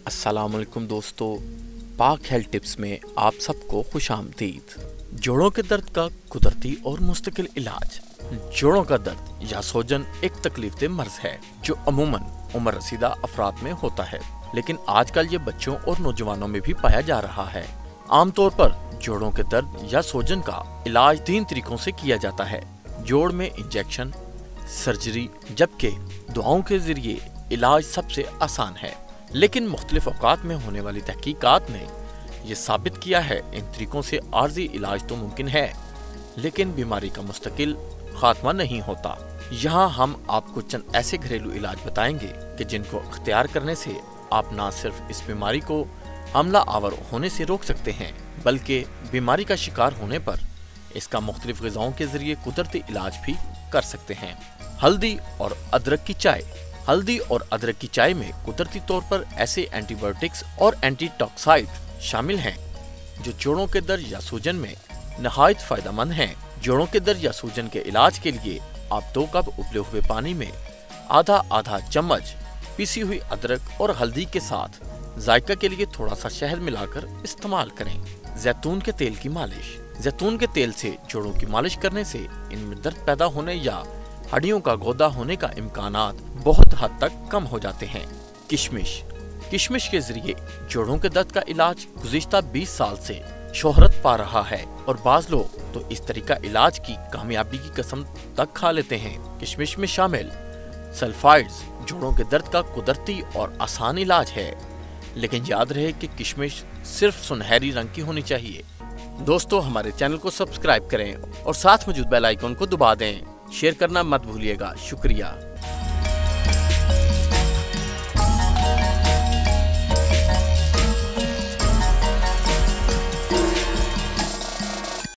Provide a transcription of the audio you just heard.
अस्सलामुअलैकुम दोस्तों, पाक हेल्थ टिप्स में आप सबको खुशामदीद। जोड़ों के दर्द का कुदरती और मुस्तकिल इलाज। जोड़ों का दर्द या सूजन एक तकलीफदेह मर्ज है जो अमूमन उम्र रसीदा अफराद में होता है, लेकिन आजकल ये बच्चों और नौजवानों में भी पाया जा रहा है। आमतौर पर जोड़ों के दर्द या सूजन का इलाज 3 तरीकों से किया जाता है। जोड़ में इंजेक्शन, सर्जरी, जबकि दुआओं के जरिए इलाज सबसे आसान है। लेकिन मुख्तलिफ औकात में होने वाली तहकीकात ने यह साबित किया है इन तरीकों से आर्जी इलाज तो मुमकिन है, लेकिन बीमारी का मुस्तकिल खात्मा नहीं होता। यहाँ हम आपको चंद ऐसे घरेलू इलाज बताएंगे कि जिनको अख्तियार करने से आप न सिर्फ इस बीमारी को हमला आवर होने से रोक सकते हैं, बल्कि बीमारी का शिकार होने पर इसका मुख्तलिफ ग़िज़ाओं के जरिए कुदरती इलाज भी कर सकते हैं। हल्दी और अदरक की चाय। हल्दी और अदरक की चाय में कुदरती तौर पर ऐसे एंटीबायोटिक्स और एंटीटॉक्साइड शामिल हैं जो जोड़ों के दर्द या सूजन में नहायत फायदेमंद हैं। जोड़ों के दर्द या सूजन के इलाज के लिए आप 2 कप उबले हुए पानी में आधा चम्मच पीसी हुई अदरक और हल्दी के साथ जायका के लिए थोड़ा सा शहद मिलाकर इस्तेमाल करें। जैतून के तेल की मालिश। जैतून के तेल से जोड़ों की मालिश करने से इनमें दर्द पैदा होने या हड्डियों का गोदा होने का इम्कानात बहुत हद तक कम हो जाते हैं। किशमिश। किशमिश के जरिए जोड़ों के दर्द का इलाज गुज़िश्ता 20 साल से शोहरत पा रहा है और बाज लोग तो इस तरीका इलाज की कामयाबी की कसम तक खा लेते हैं। किशमिश में शामिल सल्फाइड्स जोड़ों के दर्द का कुदरती और आसान इलाज है, लेकिन याद रहे कि किशमिश सिर्फ सुनहरी रंग की होनी चाहिए। दोस्तों, हमारे चैनल को सब्सक्राइब करें और साथ मौजूद बेल आइकन को दबा दें। शेयर करना मत भूलिएगा। शुक्रिया।